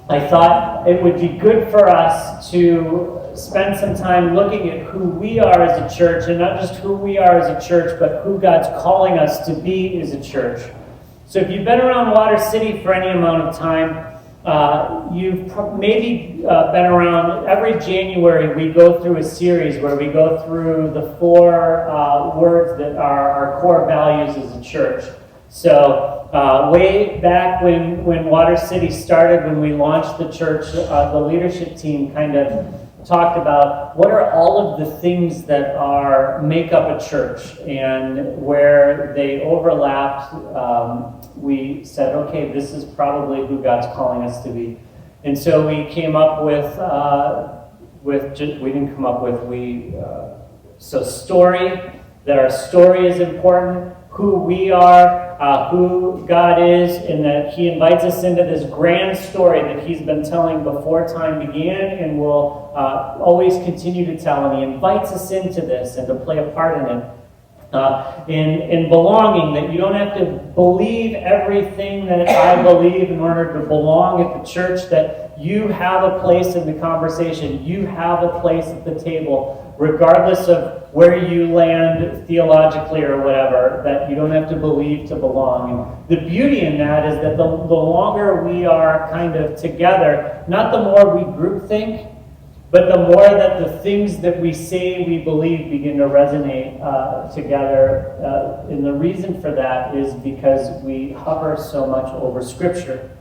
I thought it would be good for us to spend some time looking at who we are as a church, and not just who we are as a church, but who God's calling us to be as a church. So if you've been around Water City for any amount of time, you've maybe been around. Every January we go through a series where we go through the four words that are our core values as a church. So way back when Water City started, when we launched the church, the leadership team kind of talked about what are all of the things that make up a church, and where they overlapped, we said, okay, this is probably who God's calling us to be. And so we came up so story, that our story is important, who we are, who God is, and that He invites us into this grand story that He's been telling before time began and will always continue to tell. And He invites us into this and to play a part in it. In belonging, that you don't have to believe everything that I believe in order to belong at the church, that you have a place in the conversation, you have a place at the table, regardless of where you land theologically or whatever, that you don't have to believe to belong. And the beauty in that is that the longer we are kind of together, not the more we groupthink, but the more that the things that we say we believe begin to resonate together. And the reason for that is because we hover so much over Scripture.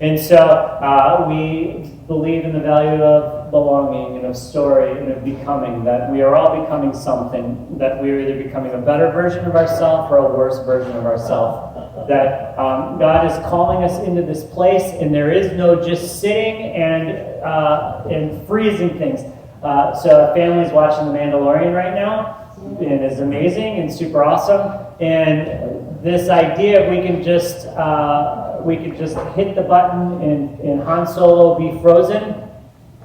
And so we believe in the value of belonging and of story and of becoming, that we are all becoming something, that we're either becoming a better version of ourselves or a worse version of ourselves. That God is calling us into this place, and there is no just sitting and freezing things. So a family's watching The Mandalorian right now, and it's amazing and super awesome. And this idea of we could just hit the button and Han Solo be frozen,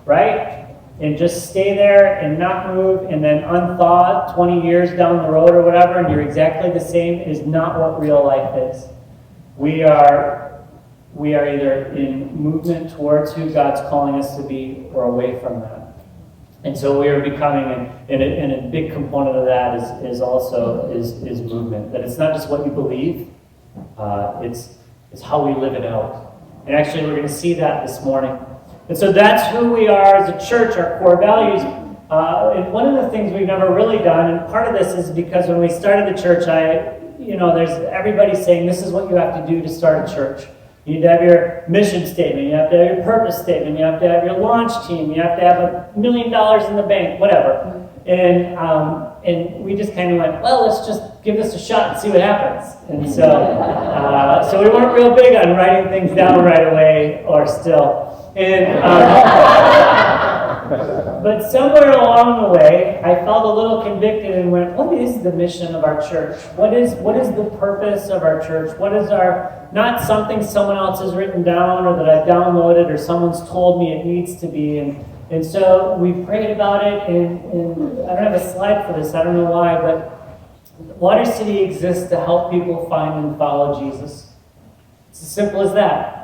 right? And just stay there and not move, and then unthaw 20 years down the road or whatever, and you're exactly the same, is not what real life is. We are either in movement towards who God's calling us to be, or away from that. And so we are becoming, and a big component of that is movement. That it's not just what you believe, it's how we live it out. And actually we're going to see that this morning. And so that's who we are as a church, our core values. And one of the things we've never really done, and part of this is because when we started the church, there's everybody saying this is what you have to do to start a church. You need to have your mission statement, you have to have your purpose statement, you have to have your launch team, you have to have $1 million in the bank, whatever. And we just kind of went, well, let's just give this a shot and see what happens. And so we weren't real big on writing things down right away, or still. And but somewhere along the way, I felt a little convicted and went, what is the mission of our church? What is the purpose of our church? What is not something someone else has written down or that I've downloaded or someone's told me it needs to be. And so we prayed about it, and I don't have a slide for this, I don't know why, but Water City exists to help people find and follow Jesus. It's as simple as that.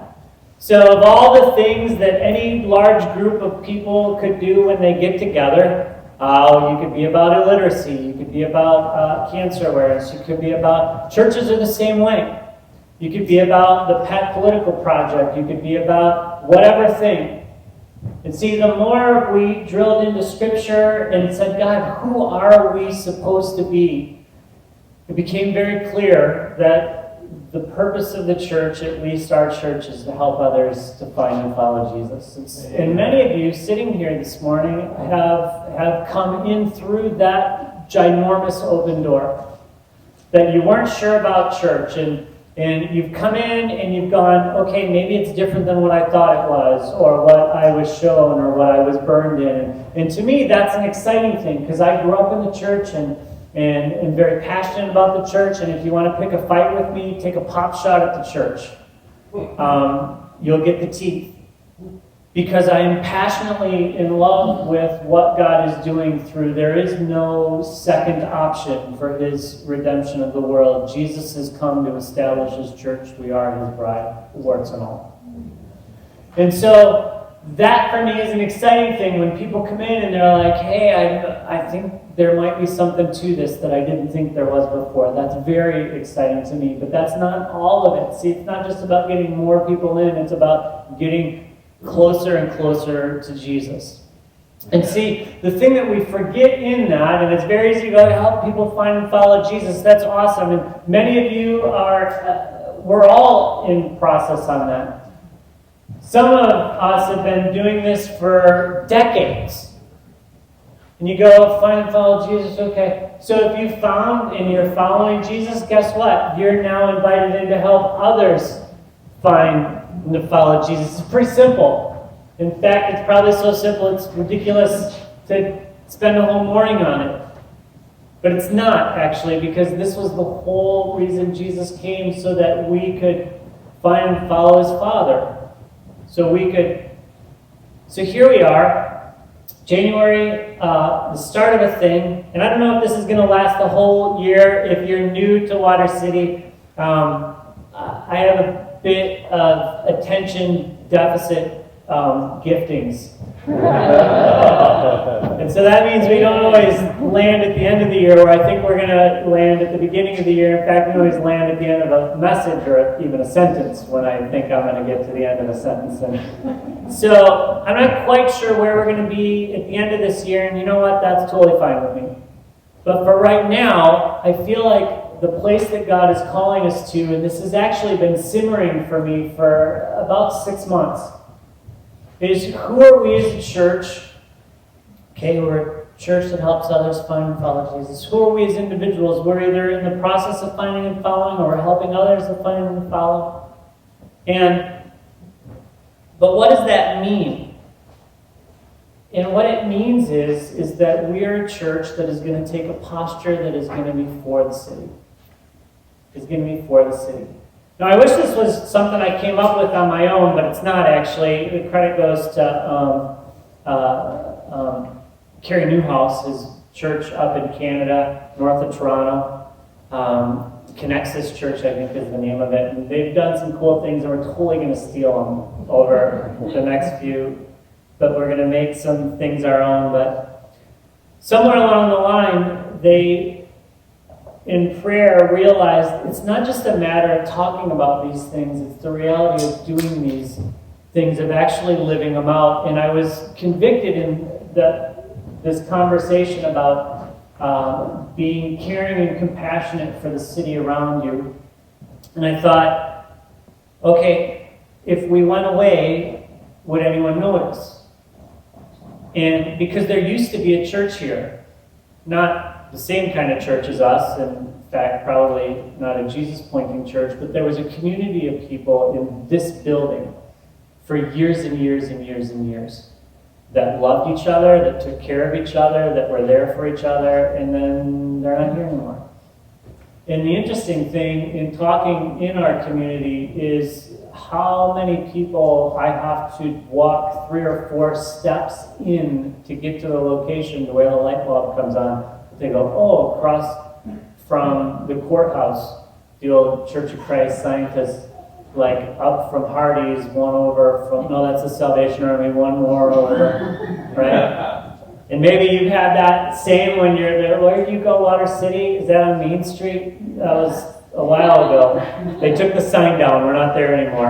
So of all the things that any large group of people could do when they get together, you could be about illiteracy, you could be about cancer awareness, you could be about, churches are the same way. You could be about the pet political project, you could be about whatever thing. And see, the more we drilled into Scripture and said, God, who are we supposed to be? It became very clear that the purpose of the church, at least our church, is to help others to find and follow Jesus. And many of you sitting here this morning have come in through that ginormous open door. That you weren't sure about church, and you've come in and you've gone, okay, maybe it's different than what I thought it was, or what I was shown, or what I was burned in. And to me, that's an exciting thing, because I grew up in the church and very passionate about the church. And if you want to pick a fight with me, take a pop shot at the church. You'll get the teeth. because I am passionately in love with what God is doing through. There is no second option for his redemption of the world. Jesus has come to establish his church. We are his bride, warts and all. And so that for me is an exciting thing when people come in and they're like, hey, I think there might be something to this that I didn't think there was before. That's very exciting to me, but that's not all of it. See, it's not just about getting more people in, it's about getting closer and closer to Jesus. And see, the thing that we forget in that, and it's very easy to go help people find and follow Jesus, that's awesome. And many of you are, we're all in process on that. Some of us have been doing this for decades. And you go, find and follow Jesus, okay. So if you found and you're following Jesus, guess what? You're now invited in to help others find and to follow Jesus. It's pretty simple. In fact, it's probably so simple it's ridiculous to spend a whole morning on it. But it's not, actually, because this was the whole reason Jesus came, so that we could find and follow his Father. So here we are, January, the start of a thing. And I don't know if this is going to last the whole year. If you're new to Water City, I have a bit of attention deficit giftings. And so that means we don't always land at the end of the year, where I think we're going to land at the beginning of the year. In fact, we always land at the end of a message or even a sentence when I think I'm going to get to the end of a sentence. And so I'm not quite sure where we're going to be at the end of this year, and you know what? That's totally fine with me. But for right now, I feel like the place that God is calling us to, and this has actually been simmering for me for about 6 months, is who are we as a church? Okay, we're a church that helps others find and follow Jesus. Who are we as individuals? We're either in the process of finding and following, or we're helping others to find and follow. But what does that mean? And what it means is that we are a church that is going to take a posture that is going to be for the city. It's going to be for the city. Now, I wish this was something I came up with on my own, but it's not actually. The credit goes to Kerry Newhouse, his church up in Canada, north of Toronto. Connexus Church, I think, is the name of it. And they've done some cool things, and we're totally going to steal them over the next few. But we're going to make some things our own. But somewhere along the line, they, in prayer, realized it's not just a matter of talking about these things, it's the reality of doing these things, of actually living them out. And I was convicted in this conversation about being caring and compassionate for the city around you. And I thought, okay, if we went away, would anyone notice? And because there used to be a church here, not the same kind of church as us, and in fact, probably not a Jesus-pointing church, but there was a community of people in this building for years and years and years and years that loved each other, that took care of each other, that were there for each other, and then they're not here anymore. And the interesting thing in talking in our community is how many people I have to walk 3 or 4 steps in to get to the location where the light bulb comes on. They go, oh, across from the courthouse, the old Church of Christ Scientists, like up from Hardy's, one over from, no, that's the Salvation Army, one more over, right? And maybe you've had that same when you're there. Where do you go, Water City? Is that on Main Street? That was a while ago. They took the sign down. We're not there anymore.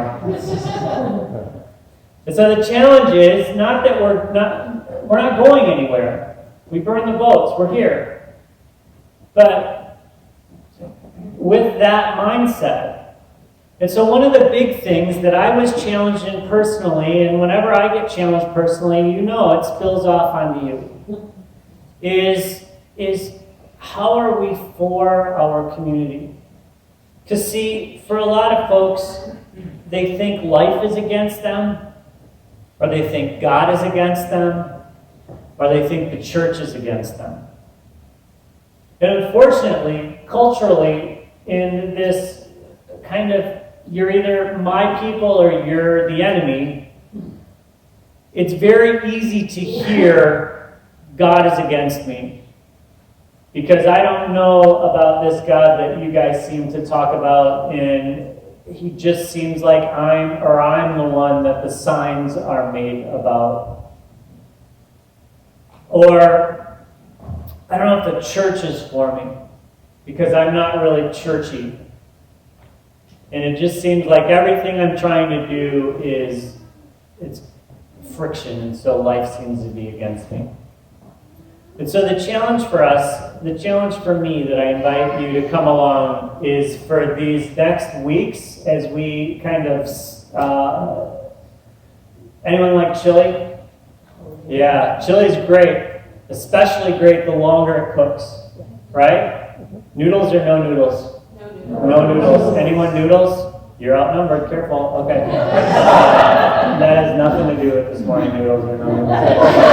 And so the challenge is not that we're not going anywhere. We burned the boats. We're here. But with that mindset. And so one of the big things that I was challenged in personally, and whenever I get challenged personally, you know it spills off onto you, is how are we for our community? Because see, for a lot of folks, they think life is against them, or they think God is against them, or they think the church is against them. And unfortunately, culturally, in this kind of, you're either my people or you're the enemy, it's very easy to hear God is against me. Because I don't know about this God that you guys seem to talk about, and he just seems like I'm the one that the signs are made about. Or I don't know if the church is for me, because I'm not really churchy. And it just seems like everything I'm trying to do it's friction, and so life seems to be against me. And so the challenge for us, the challenge for me that I invite you to come along is for these next weeks as we kind of, anyone like chili? Yeah, chili's great, especially great the longer it cooks, right? Noodles or no noodles? No noodles. Anyone noodles? You're outnumbered, careful. Okay. That has nothing to do with this morning noodles or no noodles.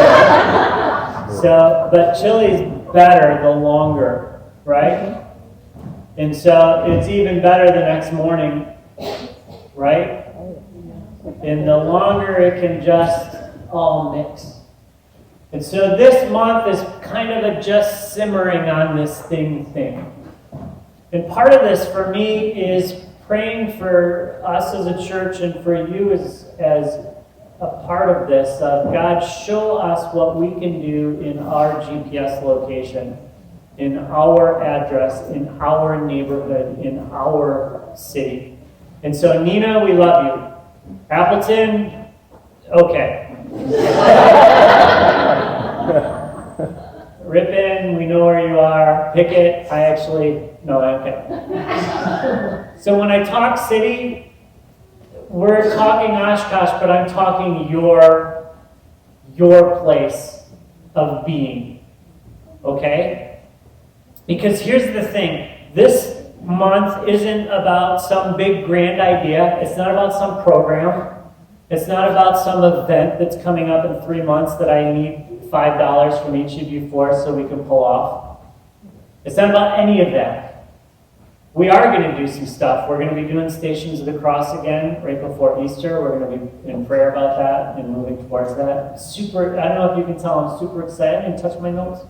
So, but chili's better the longer, right? And so it's even better the next morning, right? And the longer it can just all mix. And so this month is kind of a just simmering on this thing. And part of this for me is praying for us as a church and for you as a part of this. God, show us what we can do in our GPS location, in our address, in our neighborhood, in our city. And so, Nina, we love you. Appleton, okay. Ripon, we know where you are. Pickett, okay. So when I talk city, we're talking Oshkosh, but I'm talking your place of being, okay? Because here's the thing. This month isn't about some big grand idea. It's not about some program. It's not about some event that's coming up in 3 months that I need $5 from each of you for so we can pull off. It's not about any of that. We are going to do some stuff. We're going to be doing Stations of the Cross again right before Easter. We're going to be in prayer about that and moving towards that. I don't know if you can tell, I'm super excited. I didn't touch my notes.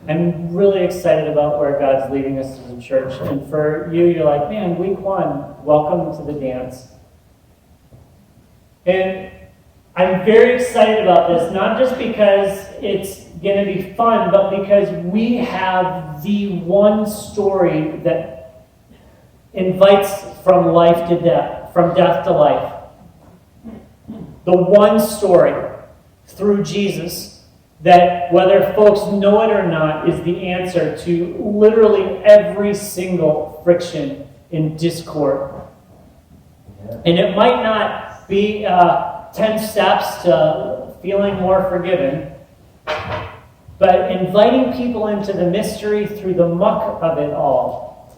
I'm really excited about where God's leading us as a church. And for you, you're like, man, week 1, welcome to the dance. And I'm very excited about this, not just because it's going to be fun, but because we have the one story that invites from life to death, from death to life. The one story through Jesus that, whether folks know it or not, is the answer to literally every single friction in discord. And it might not be 10 steps to feeling more forgiven, but inviting people into the mystery through the muck of it all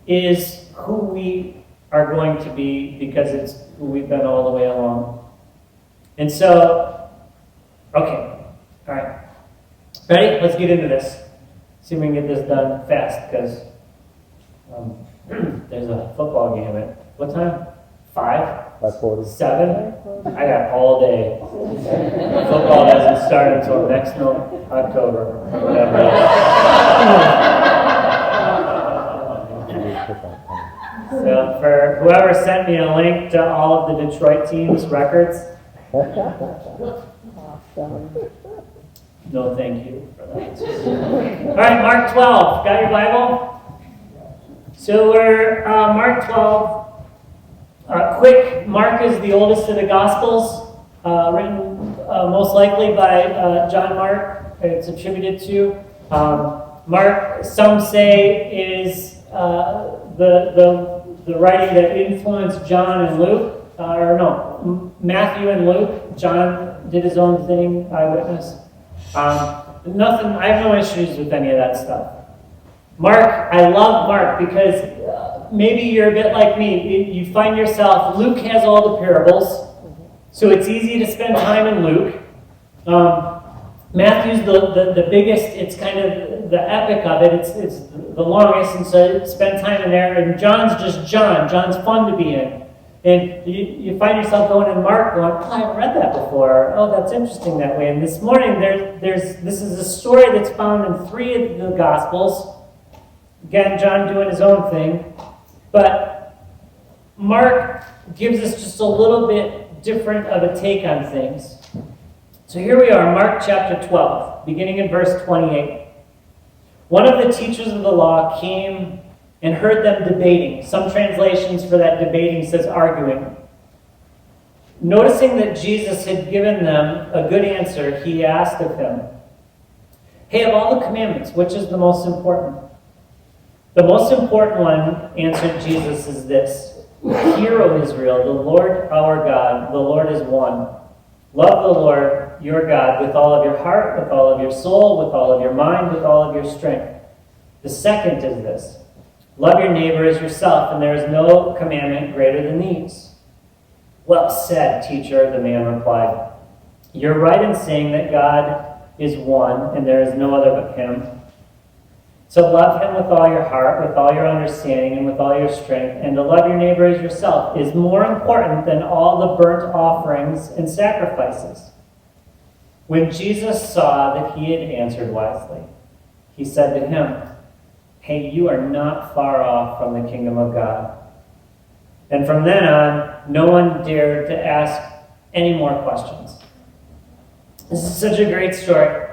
is who we are going to be, because it's who we've been all the way along. And so, okay, all right. Ready? Let's get into this. See if we can get this done fast, because there's a football game at what time? 5? 5:40. 7? I got all day. Football doesn't start until next October, or whatever. So for whoever sent me a link to all of the Detroit teams' records, no thank you for that. All right, Mark 12. Got your Bible? So we're Mark 12. Quick, Mark is the oldest of the Gospels, written most likely by John Mark. It's attributed to. Mark, some say, is the writing that influenced John and Luke, Matthew and Luke. John did his own thing, eyewitness. Nothing. I have no issues with any of that stuff. Mark, I love Mark because maybe you're a bit like me. You find yourself, Luke has all the parables, so it's easy to spend time in Luke. Matthew's the biggest, it's kind of the epic of it, it's the longest, and so spend time in there. And John's just John. John's fun to be in. And you find yourself going in Mark going, oh, I haven't read that before. Oh, that's interesting that way. And this morning, this is a story that's found in 3 of the Gospels. Again, John doing his own thing. But Mark gives us just a little bit different of a take on things. So here we are, Mark chapter 12, beginning in verse 28. One of the teachers of the law came and heard them debating. Some translations for that debating says arguing. Noticing that Jesus had given them a good answer, he asked of him, hey, of all the commandments, which is the most important? The most important one, answered Jesus, is this. Hear, O Israel, the Lord our God, the Lord is one. Love the Lord your God with all of your heart, with all of your soul, with all of your mind, with all of your strength. The second is this. Love your neighbor as yourself, and there is no commandment greater than these. Well said, teacher, the man replied. You're right in saying that God is one, and there is no other but him. So love him with all your heart, with all your understanding, and with all your strength, and to love your neighbor as yourself is more important than all the burnt offerings and sacrifices. When Jesus saw that he had answered wisely, he said to him, hey, you are not far off from the kingdom of God. And from then on, no one dared to ask any more questions. This is such a great story.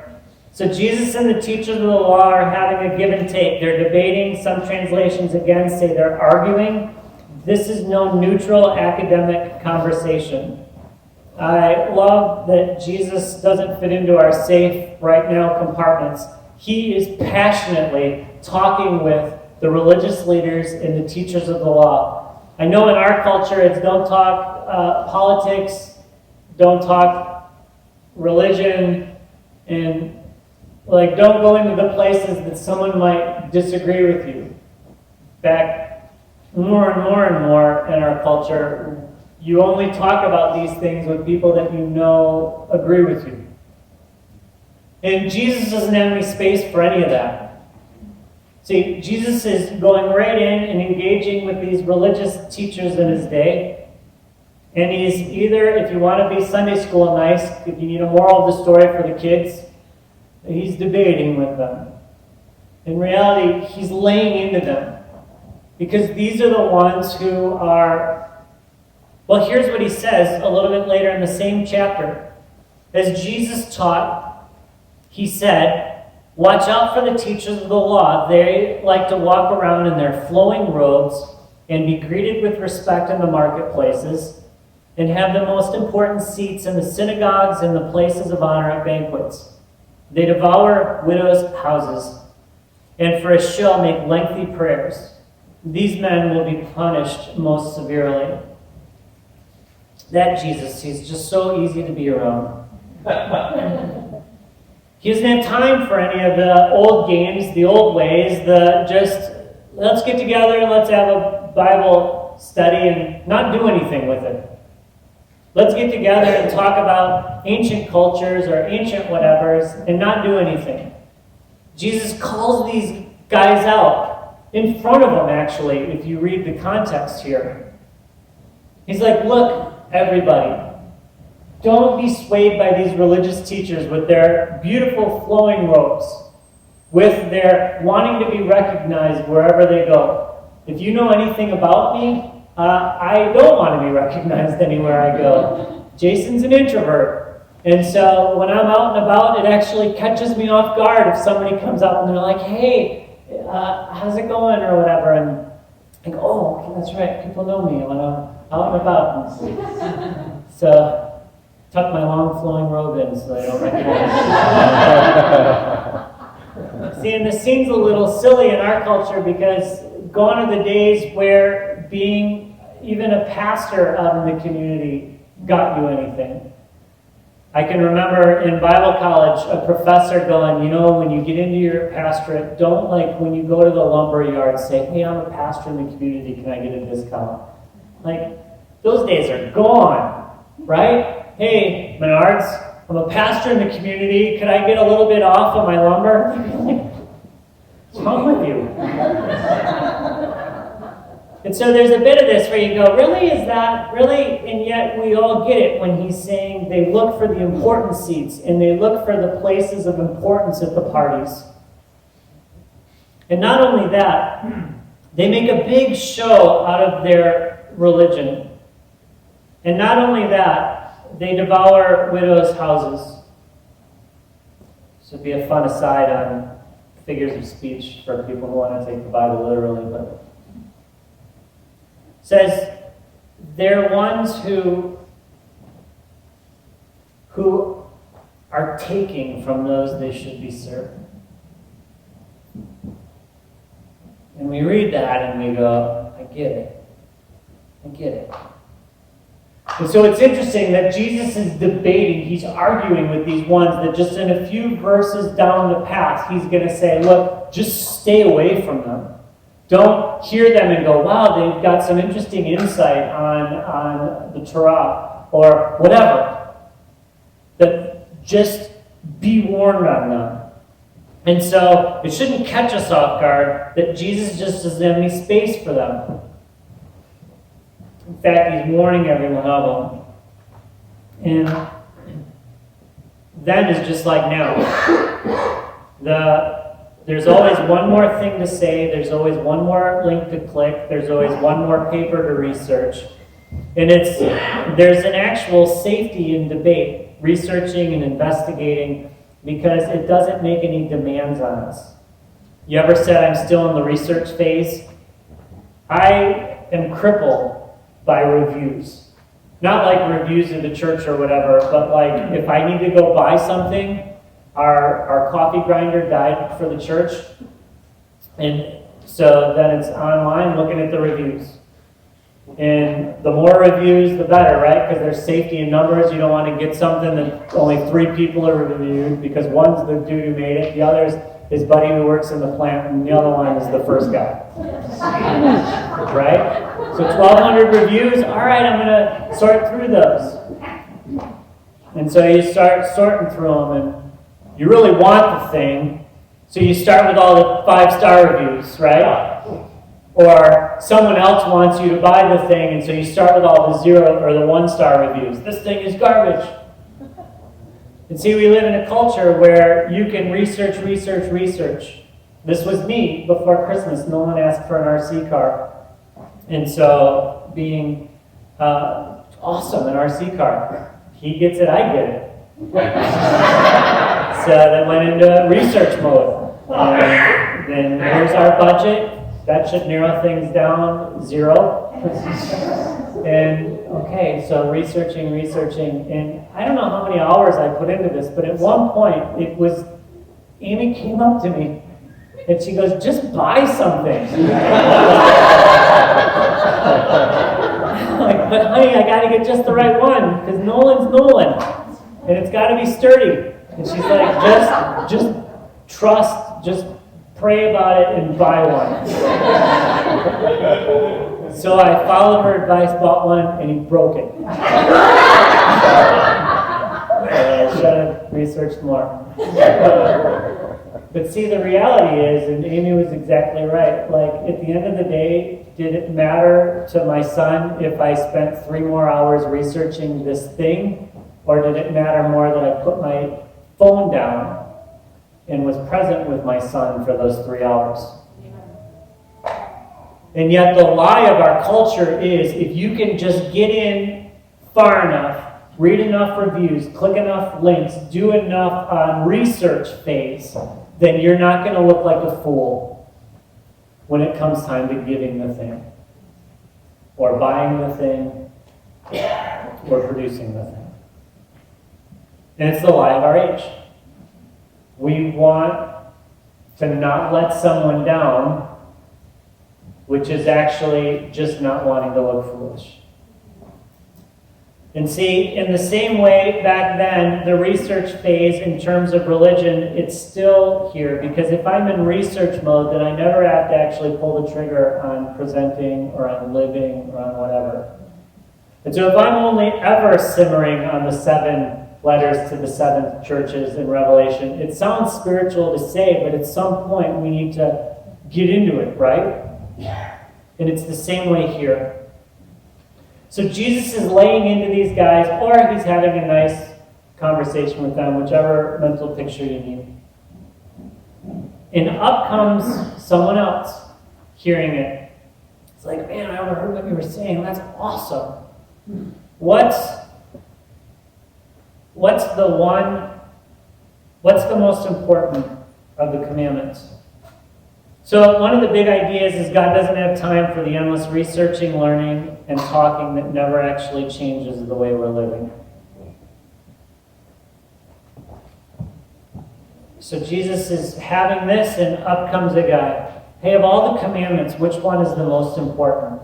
So Jesus and the teachers of the law are having a give and take. They're debating. Some translations, again, say they're arguing. This is no neutral academic conversation. I love that Jesus doesn't fit into our safe, right now compartments. He is passionately talking with the religious leaders and the teachers of the law. I know in our culture it's don't talk politics, don't talk religion, and don't go into the places that someone might disagree with you. Back more and more and more in our culture, you only talk about these things with people that you know agree with you. And Jesus doesn't have any space for any of that. See, Jesus is going right in and engaging with these religious teachers in his day. And he's either, if you want to be Sunday school nice, if you need a moral of the story for the kids, he's debating with them. In reality, he's laying into them. Because these are the ones who are... Well, here's what he says a little bit later in the same chapter. As Jesus taught, he said, watch out for the teachers of the law. They like to walk around in their flowing robes and be greeted with respect in the marketplaces and have the most important seats in the synagogues and the places of honor at banquets. They devour widows' houses and for a show make lengthy prayers. These men will be punished most severely. That Jesus, he's just so easy to be around. He doesn't have time for any of the old games, the old ways, let's get together and let's have a Bible study and not do anything with it. Let's get together and talk about ancient cultures or ancient whatevers and not do anything. Jesus calls these guys out in front of them, actually, if you read the context here. He's like, look, everybody, don't be swayed by these religious teachers with their beautiful flowing robes, with their wanting to be recognized wherever they go. If you know anything about me, I don't want to be recognized anywhere I go. Jason's an introvert. And so when I'm out and about, it actually catches me off guard if somebody comes up and they're like, hey, how's it going or whatever. And I go, oh, okay, that's right. People know me when I'm out and about. So tuck my long flowing robe in so they don't recognize me. See, and this seems a little silly in our culture because gone are the days where being even a pastor out in the community got you anything. I can remember in Bible college a professor going, when you get into your pastorate, don't when you go to the lumber yard say, hey, I'm a pastor in the community, can I get a discount? Those days are gone, right? Hey, Menards, I'm a pastor in the community. Could I get a little bit off of my lumber? What's wrong with you? And so there's a bit of this where you go, really, is that really? And yet we all get it when he's saying they look for the important seats and they look for the places of importance at the parties. And not only that, they make a big show out of their religion. And not only that, they devour widows' houses. This would be a fun aside on figures of speech for people who want to take the Bible literally, but it says they're ones who are taking from those they should be serving. And we read that and we go, I get it. I get it. And so it's interesting that Jesus is debating, he's arguing with these ones that just in a few verses down the path, he's going to say, look, just stay away from them. Don't hear them and go, wow, they've got some interesting insight on the Torah or whatever. That just be warned on them. And so it shouldn't catch us off guard that Jesus just doesn't have any space for them. In fact, he's warning every one of them. And then is just like now. There's always one more thing to say. There's always one more link to click. There's always one more paper to research. And there's an actual safety in debate, researching and investigating, because it doesn't make any demands on us. You ever said, I'm still in the research phase? I am crippled by reviews. Not like reviews of the church or whatever, but like if I need to go buy something, our coffee grinder died for the church, and so then it's online looking at the reviews. And the more reviews, the better, right? Because there's safety in numbers. You don't want to get something that only 3 people are reviewed, because one's the dude who made it, the other's his buddy who works in the plant, and the other one is the first guy. Right? So 1,200 reviews. All right, I'm going to sort through those. And so you start sorting through them, and you really want the thing, so you start with all the 5-star reviews, right? Or someone else wants you to buy the thing, and so you start with all the 0 or the 1-star reviews. This thing is garbage. And see, we live in a culture where you can research. This was me before Christmas. No one asked for an RC car. And so being awesome, an RC car. He gets it, I get it. So that went into research mode. Then here's our budget. That should narrow things down 0. And okay, so researching, and I don't know how many hours I put into this, but at one point Amy came up to me and she goes, just buy something. Like, but honey, I gotta get just the right one, because Nolan's Nolan. And it's gotta be sturdy. And she's like, just trust, just pray about it and buy one. So I followed her advice, bought one, and he broke it. I should have researched more. But see, the reality is, and Amy was exactly right, like at the end of the day, did it matter to my son if I spent 3 more hours researching this thing? Or did it matter more that I put my phone down and was present with my son for those 3 hours? And yet the lie of our culture is, if you can just get in far enough, read enough reviews, click enough links, do enough on research phase, then you're not going to look like a fool when it comes time to giving the thing, or buying the thing, or producing the thing. And it's the lie of our age. We want to not let someone down, which is actually just not wanting to look foolish. And see, in the same way back then, the research phase in terms of religion, it's still here, because if I'm in research mode, then I never have to actually pull the trigger on presenting or on living or on whatever. And so if I'm only ever simmering on the 7 letters to the 7 churches in Revelation, it sounds spiritual to say, but at some point we need to get into it, right? And it's the same way here. So Jesus is laying into these guys, or he's having a nice conversation with them, whichever mental picture you need. And up comes someone else hearing it. It's like, man, I overheard what you were saying. That's awesome. What's the most important of the commandments? So one of the big ideas is God doesn't have time for the endless researching, learning, and talking that never actually changes the way we're living. So Jesus is having this, and up comes a guy. Hey, of all the commandments, which one is the most important?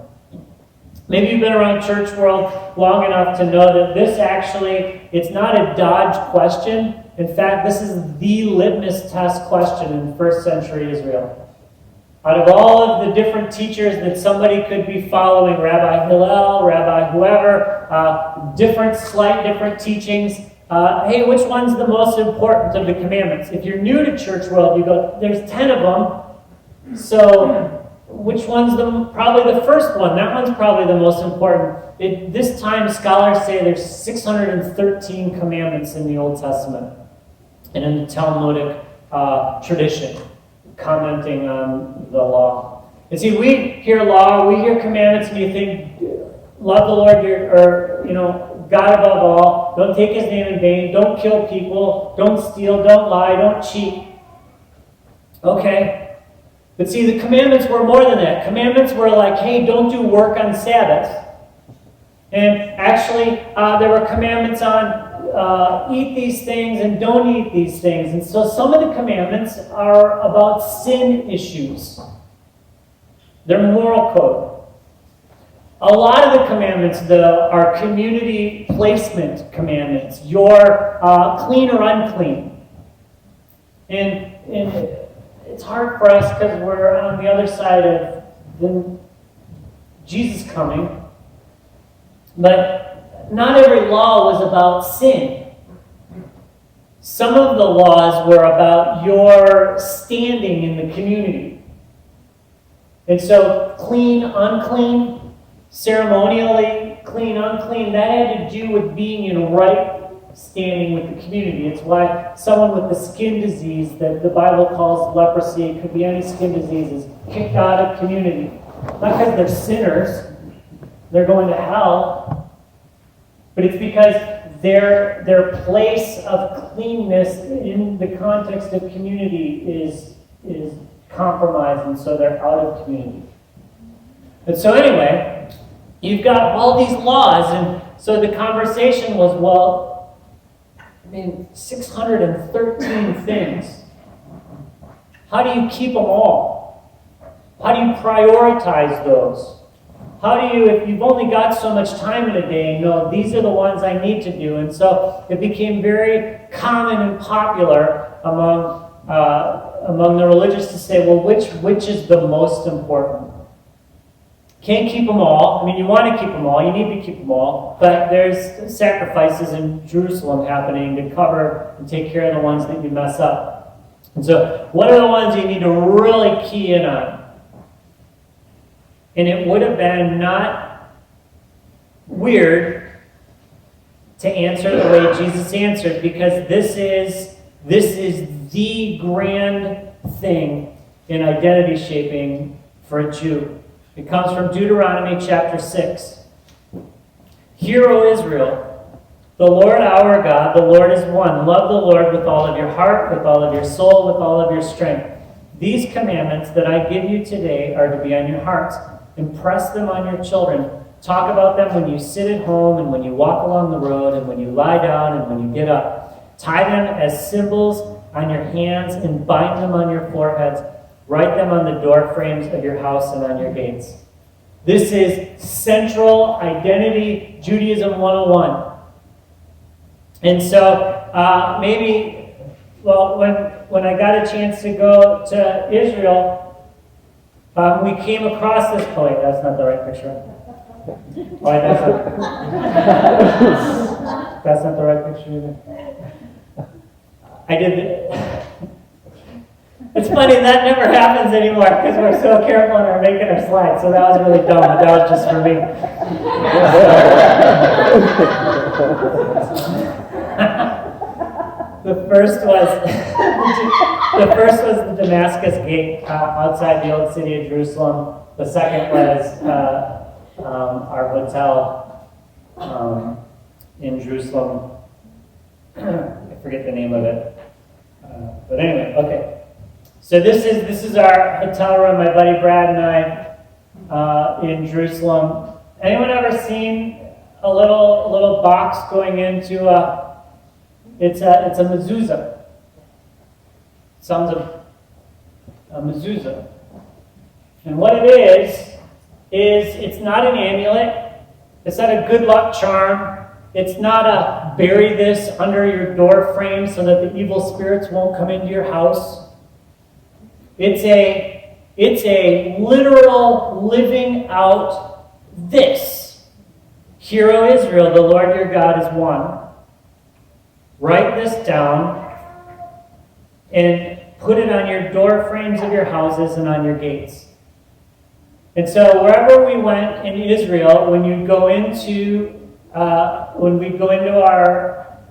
Maybe you've been around church world long enough to know that this actually, it's not a dodge question. In fact, this is the litmus test question in first century Israel. Out of all of the different teachers that somebody could be following, Rabbi Hillel, Rabbi whoever, different teachings, hey, which one's the most important of the commandments? If you're new to church world, you go, there's 10 of them, so which one's probably the first one? That one's probably the most important. This time, scholars say there's 613 commandments in the Old Testament and in the Talmudic tradition, commenting on the law. And see, we hear law, we hear commandments, and you think, love the Lord, God above all, don't take his name in vain, don't kill people, don't steal, don't lie, don't cheat. Okay. But see, the commandments were more than that. Commandments were like, hey, don't do work on Sabbath. And actually, there were commandments on eat these things and don't eat these things. And so some of the commandments are about sin issues. They're moral code. A lot of the commandments, though, are community placement commandments. You're clean or unclean. And it's hard for us because we're on the other side of Jesus coming. But not every law was about sin. Some of the laws were about your standing in the community. And so clean, unclean, ceremonially clean, unclean, that had to do with being in right standing with the community. It's why someone with a skin disease that the Bible calls leprosy, it could be any skin disease, is kicked out of community. Not because they're sinners, they're going to hell, but it's because their place of cleanness in the context of community is compromised, and so they're out of community. And so anyway, you've got all these laws, and so the conversation was, 613 things. How do you keep them all? How do you prioritize those? How do you, if you've only got so much time in a day, know these are the ones I need to do? And so it became very common and popular among the religious to say, well, which is the most important? Can't keep them all. I mean, you want to keep them all. You need to keep them all. But there's sacrifices in Jerusalem happening to cover and take care of the ones that you mess up. And so what are the ones you need to really key in on? And it would have been not weird to answer the way Jesus answered, because this is the grand thing in identity shaping for a Jew. It comes from Deuteronomy chapter 6. Hear, O Israel, the Lord our God, the Lord is one. Love the Lord with all of your heart, with all of your soul, with all of your strength. These commandments that I give you today are to be on your hearts. Impress them on your children. Talk about them when you sit at home and when you walk along the road and when you lie down and when you get up. Tie them as symbols on your hands and bind them on your foreheads. Write them on the door frames of your house and on your gates. This is central identity Judaism 101. And so when I got a chance to go to Israel, we came across this point. That's not the right picture. That's not the right picture either. It's funny, that never happens anymore because we're so careful in our making our slides. So that was really dumb, but that was just for me. The first was the Damascus Gate outside the old city of Jerusalem. The second was our hotel in Jerusalem. I forget the name of it. But anyway, okay. So this is our hotel room, my buddy Brad and I in Jerusalem. Anyone ever seen a little box going into it's a mezuzah. Sounds of a mezuzah. And what it is it's not an amulet. It's not a good luck charm. It's not a bury this under your door frame so that the evil spirits won't come into your house. It's a literal living out this. Hear, O Israel, the Lord your God is one. Write this down and put it on your door frames of your houses and on your gates. And so wherever we went in Israel, when we'd go into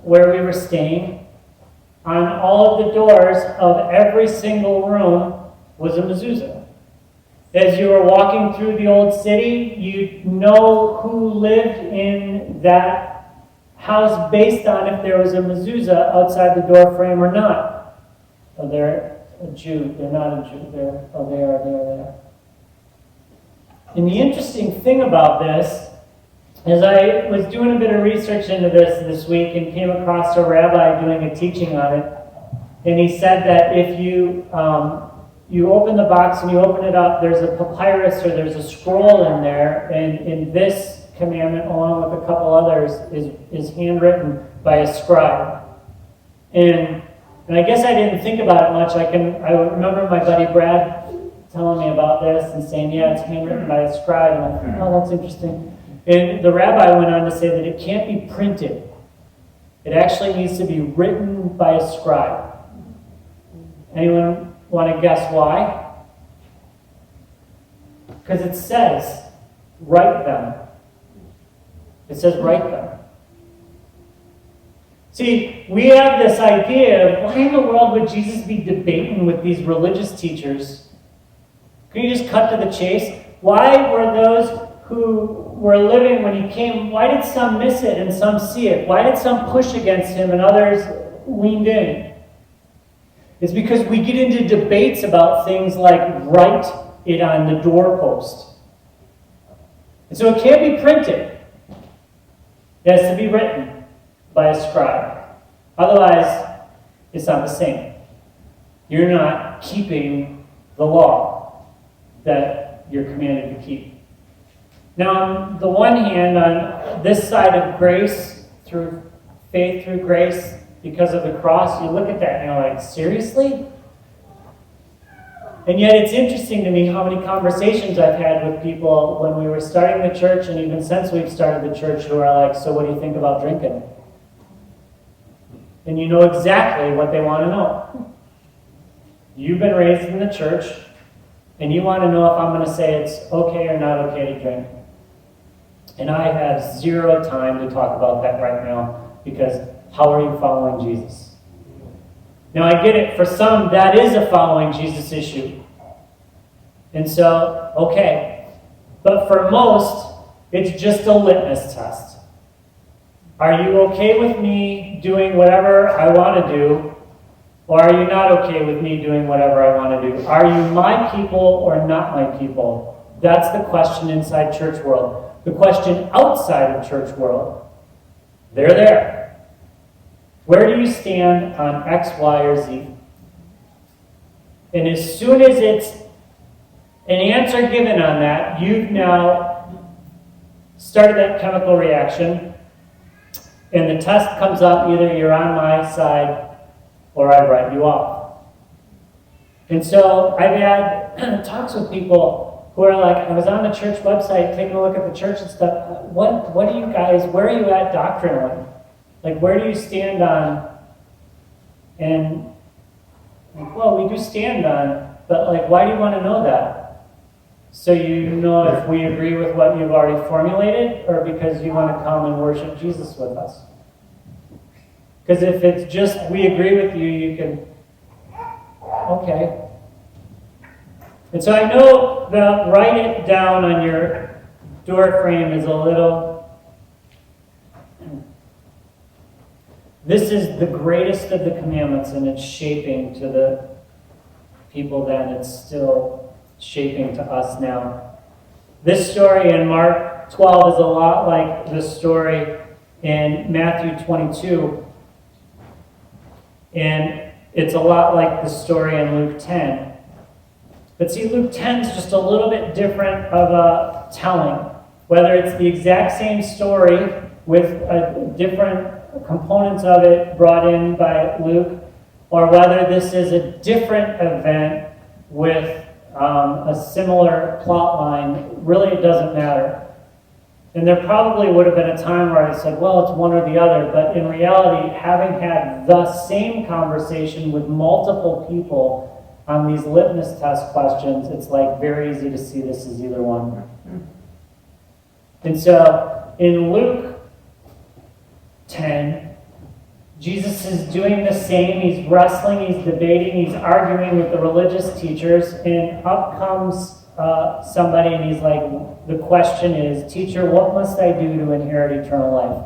where we were staying, on all of the doors of every single room was a mezuzah. As you were walking through the old city, you'd know who lived in that house based on if there was a mezuzah outside the door frame or not. Oh, they're a Jew. They're not a Jew. They are. And the interesting thing about this is I was doing a bit of research into this week and came across a rabbi doing a teaching on it. And he said that if you open the box and you open it up, there's a papyrus or there's a scroll in there. And in this commandment, along with a couple others, is handwritten by a scribe. And I guess I didn't think about it much. I remember my buddy Brad telling me about this and saying, yeah, it's handwritten by a scribe. And I thought, oh, that's interesting. And the rabbi went on to say that it can't be printed. It actually needs to be written by a scribe. Anyone want to guess why? Because it says, write them. It says, write them. See, we have this idea of why in the world would Jesus be debating with these religious teachers? Can you just cut to the chase? Why were those who were living when he came, why did some miss it and some see it? Why did some push against him and others leaned in? It's because we get into debates about things like write it on the doorpost. And so it can't be printed. It has to be written by a scribe. Otherwise, it's not the same. You're not keeping the law that you're commanded to keep. Now, on the one hand, on this side of grace, through faith, through grace, because of the cross, you look at that and you're like, seriously? And yet it's interesting to me how many conversations I've had with people when we were starting the church and even since we've started the church who are like, so what do you think about drinking? And you know exactly what they want to know. You've been raised in the church and you want to know if I'm going to say it's okay or not okay to drink. And I have zero time to talk about that right now because how are you following Jesus? Now I get it, for some that is a following Jesus issue. And so, okay. But for most, it's just a litmus test. Are you okay with me doing whatever I want to do? Or are you not okay with me doing whatever I want to do? Are you my people or not my people? That's the question inside church world. The question outside of church world, they're there. Where do you stand on X, Y, or Z? And as soon as it's an answer given on that, you've now started that chemical reaction, and the test comes up, either you're on my side or I write you off. And so I've had talks with people who are like, I was on the church website taking a look at the church and stuff. What do you guys, where are you at doctrinally? Like, where do you stand on? And Like, well, we do stand on, but like, why do you want to know that? So you know if we agree with what you've already formulated, or because you want to come and worship Jesus with us? Because if it's just we agree with you, you can, okay. And so I know that write it down on your door frame is a little, this is the greatest of the commandments, and it's shaping to the people then. It's still shaping to us now. This story in Mark 12 is a lot like the story in Matthew 22. And it's a lot like the story in Luke 10. But see, Luke 10 is just a little bit different of a telling. Whether it's the exact same story with different components of it brought in by Luke, or whether this is a different event with a similar plot line, really it doesn't matter. And there probably would have been a time where I said, well, it's one or the other. But in reality, having had the same conversation with multiple people on these litmus test questions, it's like very easy to see this as either one. And so in Luke 10, Jesus is doing the same. He's wrestling, he's debating, he's arguing with the religious teachers, and up comes somebody and he's like, the question is, teacher, what must I do to inherit eternal life?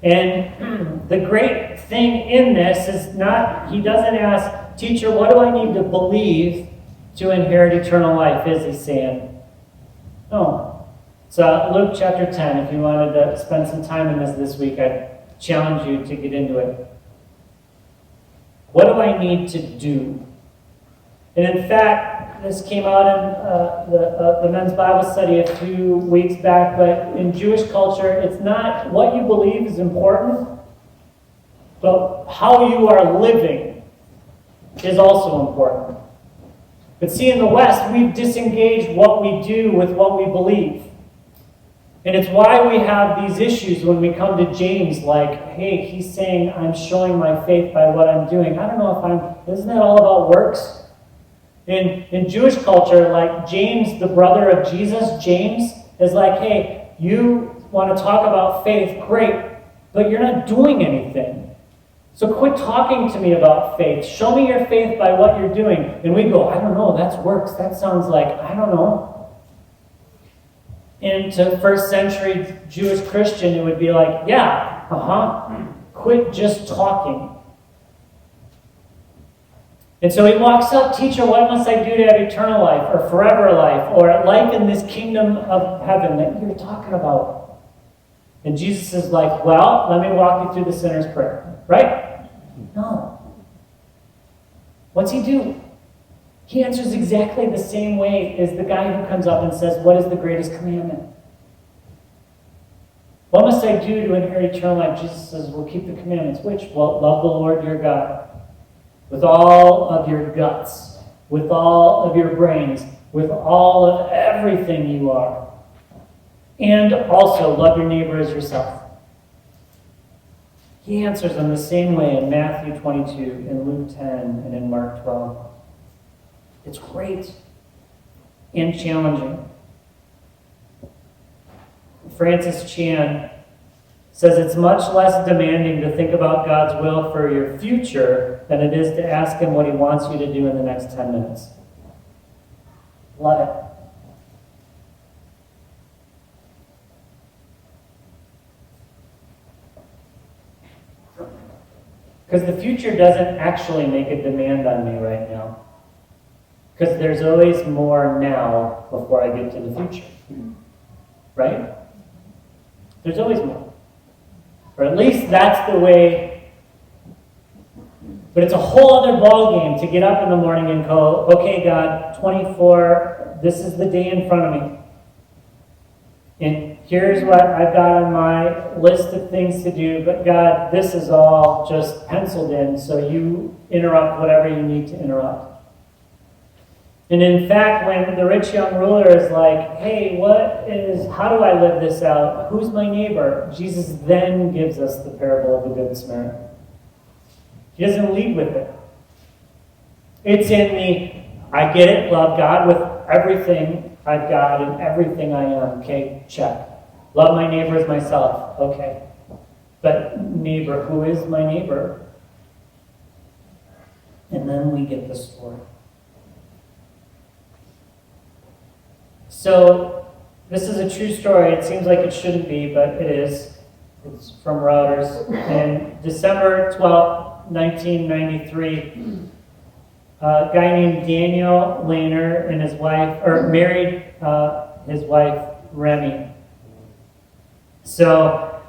And the great thing in this is not, he doesn't ask, teacher, what do I need to believe to inherit eternal life? Is he saying? No. So Luke chapter 10, if you wanted to spend some time in this week, I'd challenge you to get into it. What do I need to do? And in fact, this came out in the men's Bible study a few weeks back, but in Jewish culture, it's not what you believe is important, but how you are living is also important. But see, in the West, we've disengaged what we do with what we believe. And it's why we have these issues when we come to James, like, hey, he's saying I'm showing my faith by what I'm doing. I don't know if isn't that all about works? In Jewish culture, like James, the brother of Jesus, James, is like, hey, you want to talk about faith, great, but you're not doing anything. So quit talking to me about faith. Show me your faith by what you're doing. And we go, I don't know, that's works. That sounds like, I don't know. And to first century Jewish Christian, it would be like, yeah, quit just talking. And so he walks up, teacher, what must I do to have eternal life, or forever life, or life in this kingdom of heaven that you're talking about? And Jesus is like, well, let me walk you through the sinner's prayer. Right? No. What's he do? He answers exactly the same way as the guy who comes up and says, what is the greatest commandment? What must I do to inherit eternal life? Jesus says, well, keep the commandments. Which? Well, love the Lord your God with all of your guts, with all of your brains, with all of everything you are. And also love your neighbor as yourself. He answers in the same way in Matthew 22, in Luke 10, and in Mark 12. It's great and challenging. Francis Chan says it's much less demanding to think about God's will for your future than it is to ask him what he wants you to do in the next 10 minutes. Love it. Because the future doesn't actually make a demand on me right now. Because there's always more now before I get to the future. Right? There's always more. Or at least that's the way. But it's a whole other ballgame to get up in the morning and go, okay, God, 24, this is the day in front of me. And here's what I've got on my list of things to do. But God, this is all just penciled in, so you interrupt whatever you need to interrupt. And in fact, when the rich young ruler is like, hey, how do I live this out? Who's my neighbor? Jesus then gives us the parable of the Good Samaritan. He doesn't lead with it. It's in the, I get it, love God with everything I've got and everything I am. Okay, check. Love my neighbor as myself. Okay. But neighbor, who is my neighbor? And then we get the story. So, this is a true story. It seems like it shouldn't be, but it is. It's from Reuters. And December 12th, 1993, a guy named Daniel Lehner and his wife, or married his wife, Remy. So,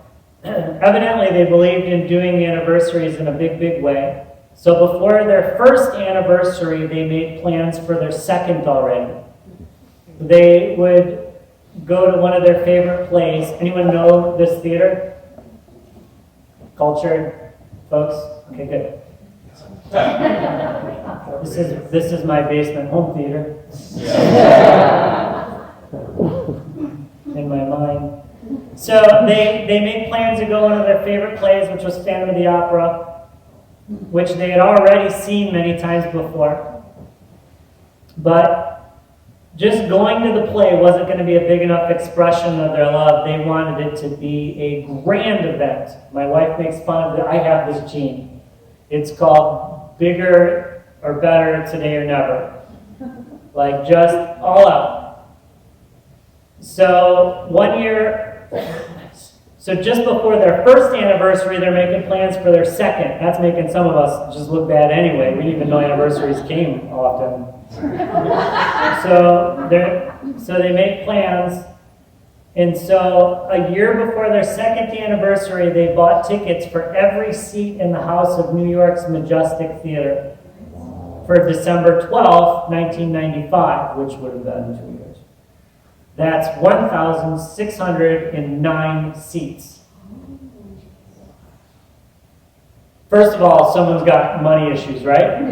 evidently they believed in doing the anniversaries in a big, big way. So before their first anniversary, they made plans for their second already. They would go to one of their favorite plays. Anyone know this theater? Cultured folks? Okay, good. This is my basement home theater. In my mind. So they made plans to go to one of their favorite plays, which was Phantom of the Opera, which they had already seen many times before. But just going to the play wasn't going to be a big enough expression of their love. They wanted it to be a grand event. My wife makes fun of it. I have this gene. It's called bigger or better today or never. Like just all out. So so just before their first anniversary, they're making plans for their second. That's making some of us just look bad anyway. We didn't even know anniversaries came often. So they make plans. And so a year before their second anniversary, they bought tickets for every seat in the House of New York's Majestic Theater for December 12th, 1995, which would have been 2 years. That's 1,609 seats. First of all, someone's got money issues, right?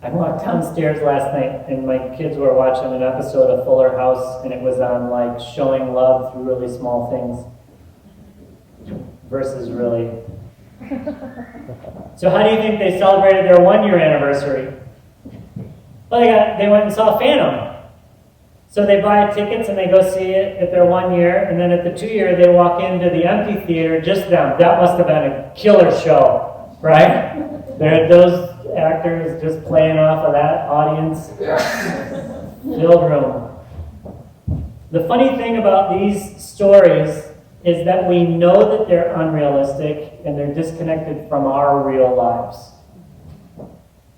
I walked downstairs last night and my kids were watching an episode of Fuller House and it was on like showing love through really small things versus really. So how do you think they celebrated their 1-year anniversary? Well, they went and saw Phantom. So they buy tickets and they go see it at their 1 year, and then at the 2 year they walk into the empty theater, just them. That must have been a killer show, right? There, those actors just playing off of that audience. Filled room. The funny thing about these stories is that we know that they're unrealistic and they're disconnected from our real lives.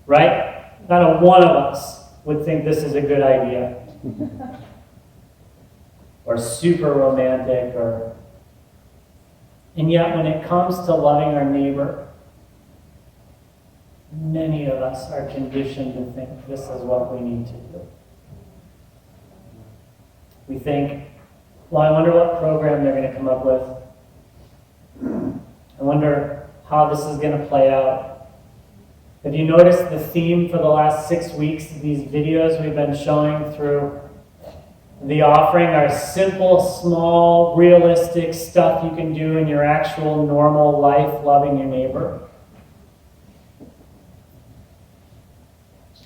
Right? Not one of us would think this is a good idea. Or super romantic, and yet when it comes to loving our neighbor, many of us are conditioned to think this is what we need to do. We think, well, I wonder what program they're going to come up with. I wonder how this is going to play out. Have you noticed the theme for the last 6 weeks? These videos we've been showing through the offering are simple, small, realistic stuff you can do in your actual normal life, loving your neighbor.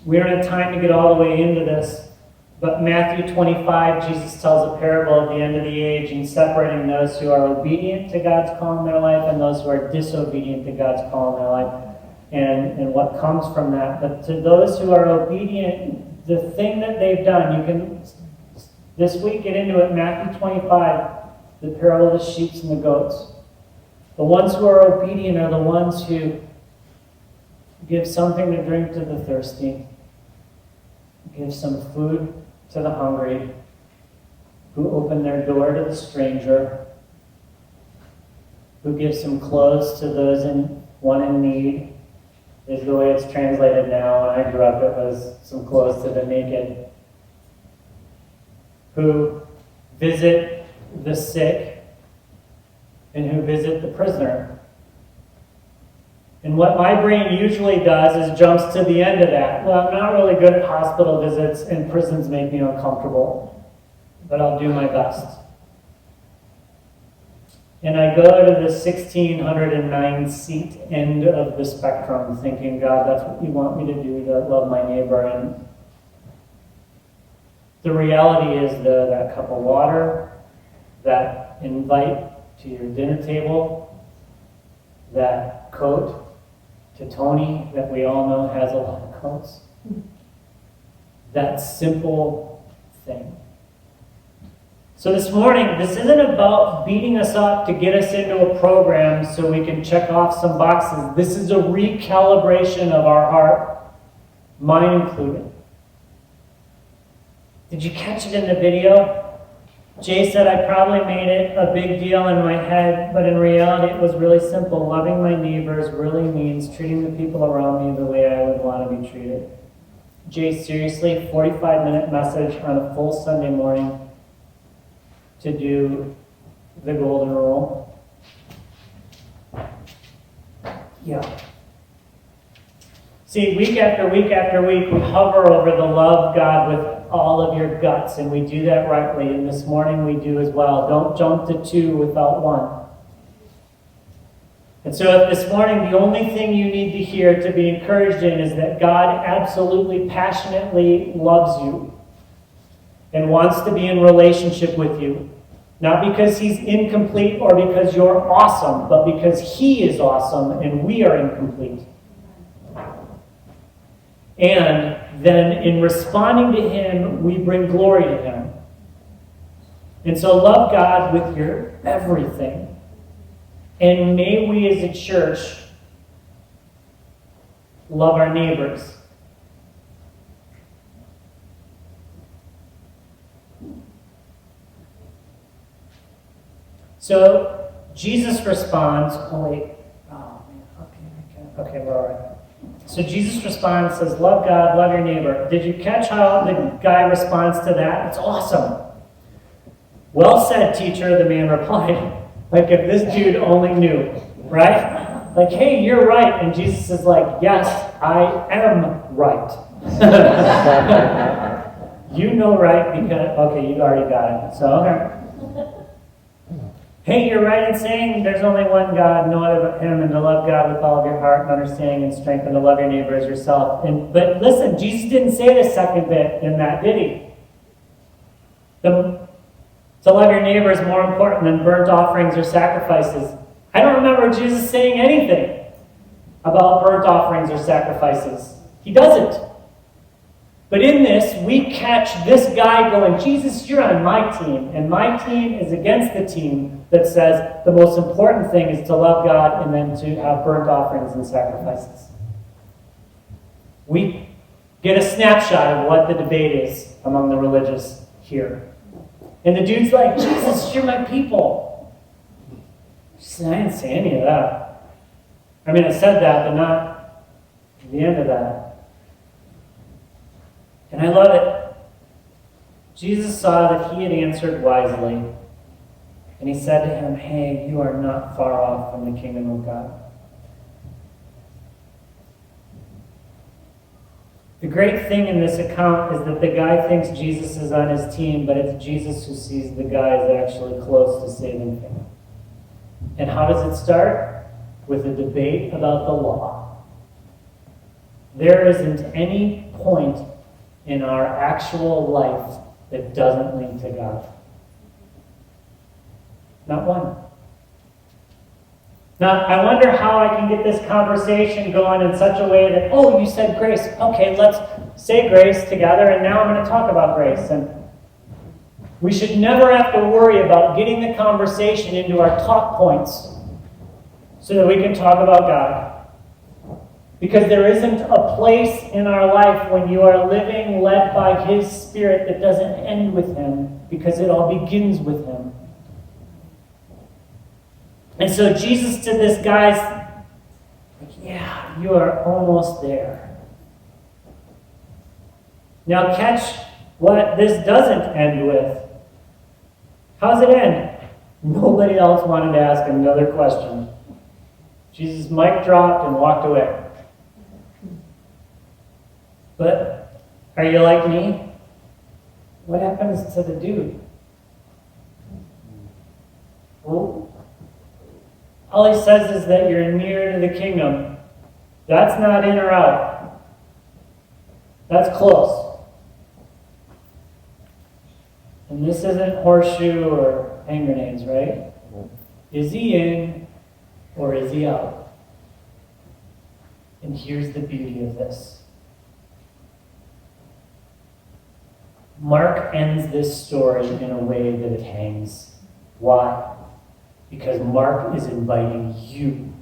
We don't have time to get all the way into this, but Matthew 25, Jesus tells a parable at the end of the age in separating those who are obedient to God's call in their life and those who are disobedient to God's call in their life. And what comes from that. But to those who are obedient, the thing that they've done, you can, this week, get into it, Matthew 25, the parable of the sheep and the goats. The ones who are obedient are the ones who give something to drink to the thirsty, give some food to the hungry, who open their door to the stranger, who give some clothes to those one in need, is the way it's translated now. When I grew up, it was some clothes to the naked, who visit the sick, and who visit the prisoner. And what my brain usually does is jumps to the end of that. Well, I'm not really good at hospital visits, and prisons make me uncomfortable, but I'll do my best. And I go to the 1,609 seat end of the spectrum thinking, God, that's what you want me to do, to love my neighbor. And the reality is that cup of water, that invite to your dinner table, that coat to Tony that we all know has a lot of coats, that simple thing. So this morning, this isn't about beating us up to get us into a program so we can check off some boxes. This is a recalibration of our heart, mine included. Did you catch it in the video? Jay said I probably made it a big deal in my head, but in reality it was really simple. Loving my neighbors really means treating the people around me the way I would want to be treated. Jay, seriously, 45-minute message on a full Sunday morning to do the golden rule. Yeah. See, week after week after week, we hover over the love God with all of your guts, and we do that rightly, and this morning we do as well. Don't jump to 2 without 1. And so if this morning the only thing you need to hear to be encouraged in is that God absolutely, passionately loves you and wants to be in relationship with you, not because he's incomplete or because you're awesome, but because he is awesome and we are incomplete. And then in responding to him, we bring glory to him. And so love God with your everything. And may we as a church love our neighbors. So Jesus responds, okay, we're all right. So Jesus responds, says, love God, love your neighbor. Did you catch how the guy responds to that? It's awesome. Well said, teacher, the man replied. Like if this dude only knew, right? Like, hey, you're right. And Jesus is like, yes, I am right. You know right because, okay, you already got it. So, okay. Hey, you're right in saying there's only one God, no other but him, and to love God with all of your heart and understanding and strength, and to love your neighbor as yourself. But listen, Jesus didn't say the second bit in that, did he? To love your neighbor is more important than burnt offerings or sacrifices. I don't remember Jesus saying anything about burnt offerings or sacrifices. He doesn't. But in this, we catch this guy going, Jesus, you're on my team, and my team is against the team that says the most important thing is to love God and then to have burnt offerings and sacrifices. We get a snapshot of what the debate is among the religious here. And the dude's like, Jesus, you're my people. I didn't say any of that. I mean, I said that, but not the end of that. And I love it. Jesus saw that he had answered wisely. And he said to him, hey, you are not far off from the kingdom of God. The great thing in this account is that the guy thinks Jesus is on his team, but it's Jesus who sees the guy is actually close to saving him. And how does it start? With a debate about the law. There isn't any point in our actual life that doesn't lead to God. Not one. Now, I wonder how I can get this conversation going in such a way that, oh, you said grace. Okay, let's say grace together, and now I'm going to talk about grace. And we should never have to worry about getting the conversation into our talk points so that we can talk about God. Because there isn't a place in our life when you are living led by His Spirit that doesn't end with Him, because it all begins with Him. And so Jesus to this guy's like, yeah, you are almost there. Now catch what this doesn't end with. How's it end? Nobody else wanted to ask another question. Jesus' mic dropped and walked away. But are you like me? What happens to the dude? Well, All he says is that you're near to the kingdom. That's not in or out. That's close. And this isn't horseshoe or hand grenades, right? Is he in or is he out? And here's the beauty of this. Mark ends this story in a way that it hangs. Why? Because Mark is inviting you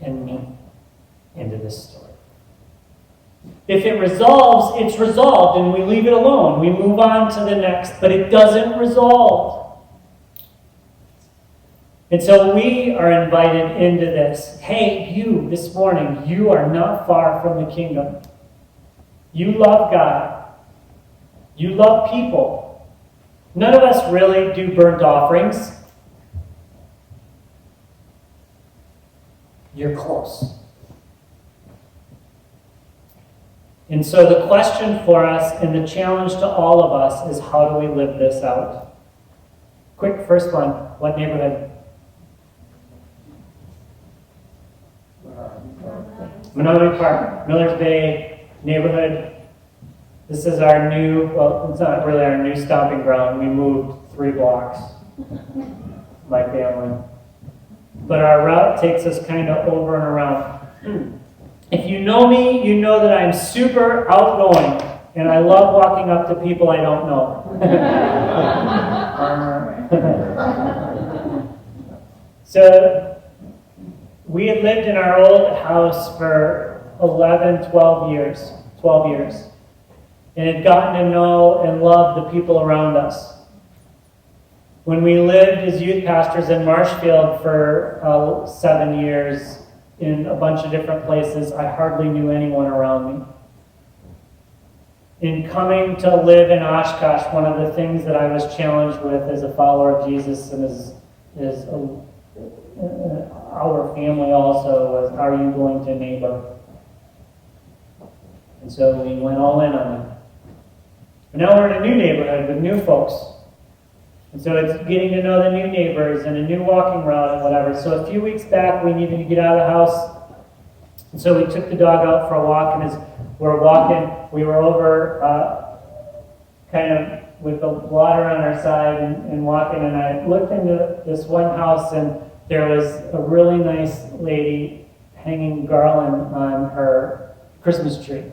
and me into this story. If it resolves, it's resolved and we leave it alone. We move on to the next, but it doesn't resolve. And so we are invited into this. Hey, you, this morning, you are not far from the kingdom. You love God. You love people. None of us really do burnt offerings. You're close. And so the question for us and the challenge to all of us is, how do we live this out? Quick first one. What neighborhood? Menominee Park, Millers Bay neighborhood. This is our new, well, it's not really our new stomping ground. We moved 3 blocks, my family. But our route takes us kind of over and around. If you know me, you know that I'm super outgoing, and I love walking up to people I don't know. So we had lived in our old house for 12 years. And had gotten to know and love the people around us. When we lived as youth pastors in Marshfield for 7 years in a bunch of different places, I hardly knew anyone around me. In coming to live in Oshkosh, one of the things that I was challenged with as a follower of Jesus and as our family also was, are you going to neighbor? And so we went all in on it. But now we're in a new neighborhood with new folks. And so it's getting to know the new neighbors and a new walking route and whatever. So a few weeks back, we needed to get out of the house. And so we took the dog out for a walk. And as we're walking, we were over kind of with the water on our side and walking. And I looked into this one house, and there was a really nice lady hanging garland on her Christmas tree.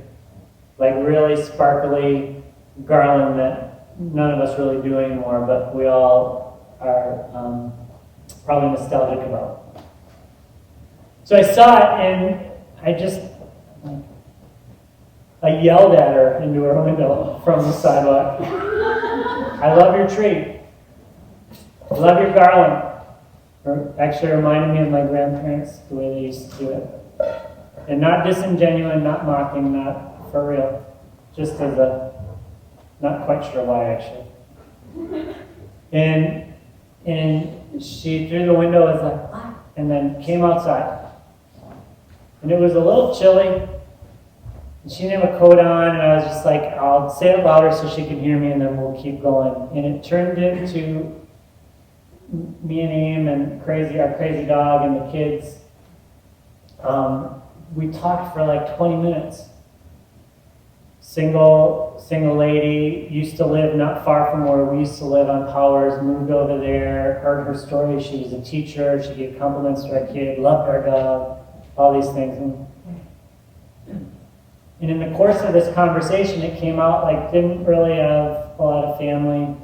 Like really sparkly garland that none of us really do anymore, but we all are probably nostalgic about. So I saw it, and I yelled at her into her window from the sidewalk. I love your tree. I love your garland. It actually reminded me of my grandparents, the way they used to do it. And not disingenuous, not mocking, not for real. Just as a, not quite sure why actually. And she through the window was like, what? And then came outside. And it was a little chilly. And she didn't have a coat on, and I was just like, I'll say it louder so she can hear me, and then we'll keep going. And it turned into me and Aim and our crazy dog and the kids. We talked for like 20 minutes. Single lady, used to live not far from where we used to live on Powers, moved over there, heard her story. She was a teacher, she gave compliments to our kid, loved our dog, all these things. And in the course of this conversation, it came out like didn't really have a lot of family,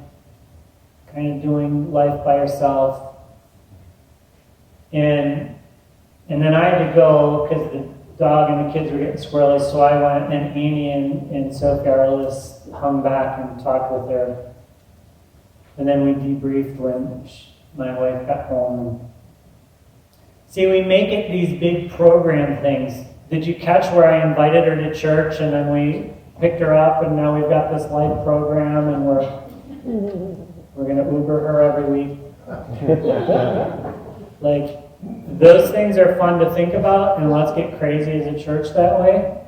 kind of doing life by herself. And then I had to go because the dog and the kids were getting squirrely, so I went, and Amy and Sophie, our oldest, hung back and talked with her. And then we debriefed when my wife got home. See, we make it these big program things. Did you catch where I invited her to church, and then we picked her up, and now we've got this life program, and we're going to Uber her every week? Like, those things are fun to think about, and let's get crazy as a church that way.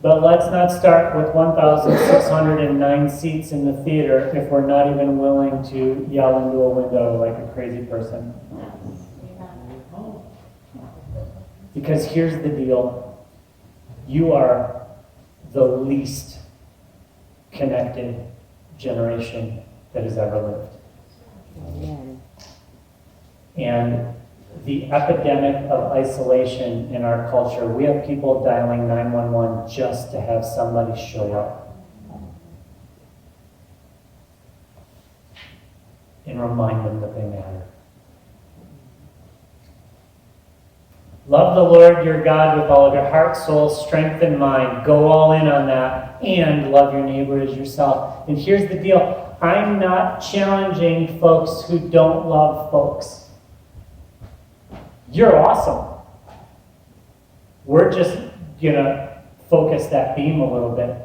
But let's not start with 1,609 seats in the theater if we're not even willing to yell into a window like a crazy person. Because here's the deal. You are the least connected generation that has ever lived. Amen. And the epidemic of isolation in our culture, we have people dialing 911 just to have somebody show up and remind them that they matter. Love the Lord your God with all of your heart, soul, strength, and mind. Go all in on that. And love your neighbor as yourself. And here's the deal. I'm not challenging folks who don't love folks. You're awesome. We're just going to focus that beam a little bit.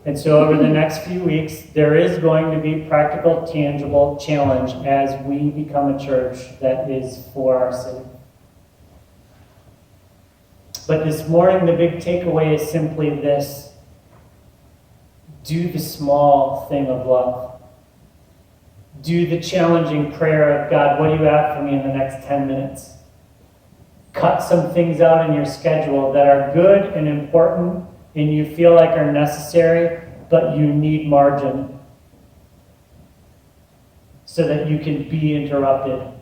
And so over the next few weeks, there is going to be practical, tangible challenge as we become a church that is for our city. But this morning, the big takeaway is simply this. Do the small thing of love. Do the challenging prayer of, God, what do you have for me in the next 10 minutes? Cut some things out in your schedule that are good and important and you feel like are necessary, but you need margin so that you can be interrupted.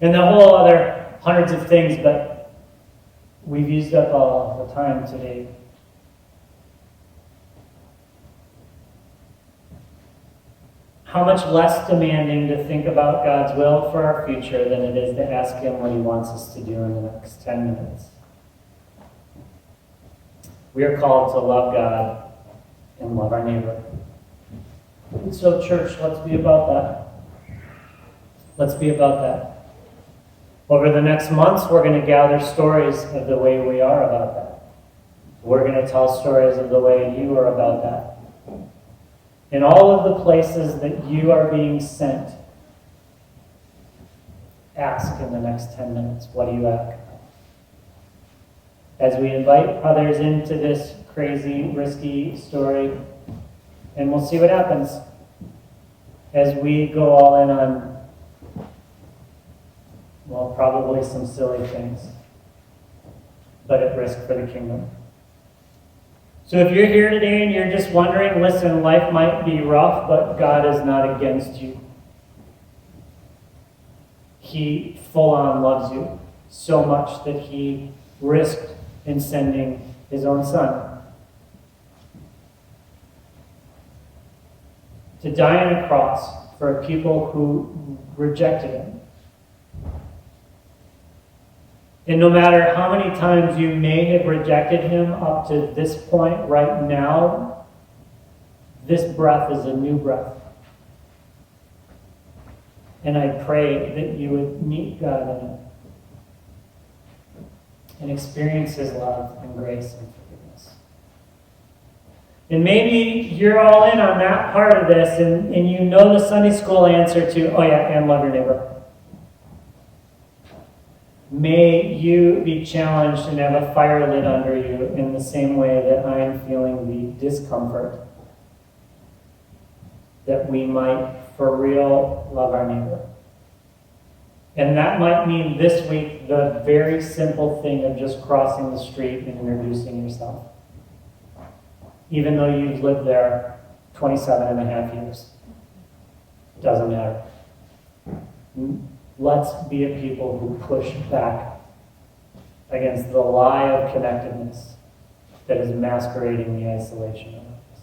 And the whole other hundreds of things, but we've used up all the time today. How much less demanding to think about God's will for our future than it is to ask Him what He wants us to do in the next 10 minutes. We are called to love God and love our neighbor. And so, church, let's be about that. Let's be about that. Over the next months, we're going to gather stories of the way we are about that. We're going to tell stories of the way you are about that. In all of the places that you are being sent, ask in the next 10 minutes, what do you ask? As we invite others into this crazy, risky story, and we'll see what happens as we go all in on, well, probably some silly things, but at risk for the kingdom. So if you're here today and you're just wondering, listen, life might be rough, but God is not against you. He full on loves you so much that He risked in sending His own Son to die on a cross for a people who rejected Him. And no matter how many times you may have rejected Him up to this point right now, this breath is a new breath. And I pray that you would meet God in it and experience His love and grace and forgiveness. And maybe you're all in on that part of this and you know the Sunday school answer to, oh yeah, and love your neighbor. May you be challenged and have a fire lit under you in the same way that I am feeling the discomfort that we might, for real, love our neighbor. And that might mean this week the very simple thing of just crossing the street and introducing yourself. Even though you've lived there 27 and a half years. Doesn't matter. Let's be a people who push back against the lie of connectedness that is masquerading the isolation of us.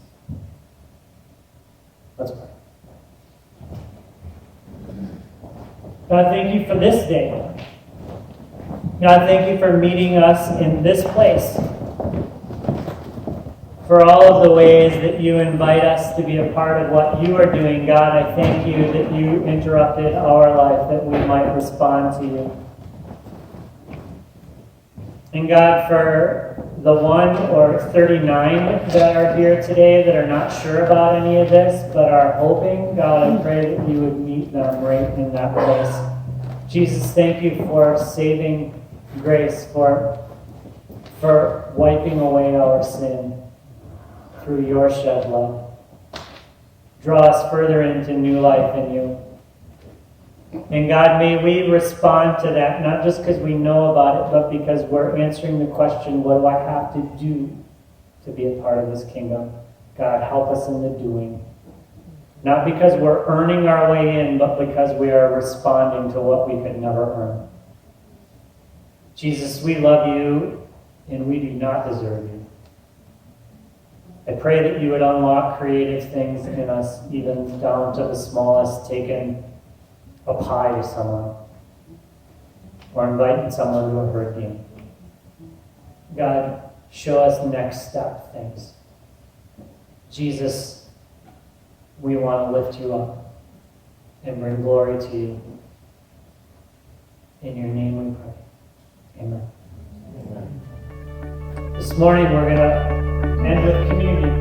Let's pray. God, thank you for this day. God, thank you for meeting us in this place. For all of the ways that you invite us to be a part of what you are doing, God, I thank you that you interrupted our life that we might respond to you. And God, for the 1 or 39 that are here today that are not sure about any of this, but are hoping, God, I pray that you would meet them right in that place. Jesus, thank you for saving grace, for wiping away our sin through your shed blood. Draw us further into new life in you. And God, may we respond to that, not just because we know about it, but because we're answering the question, what do I have to do to be a part of this kingdom? God, help us in the doing. Not because we're earning our way in, but because we are responding to what we could never earn. Jesus, we love you, and we do not deserve you. I pray that you would unlock creative things in us, even down to the smallest, taking a pie to someone, or inviting someone to a birthday game. God, show us next step things. Jesus, we want to lift you up and bring glory to you. In your name we pray. Amen. Amen. This morning we're going to end with communion.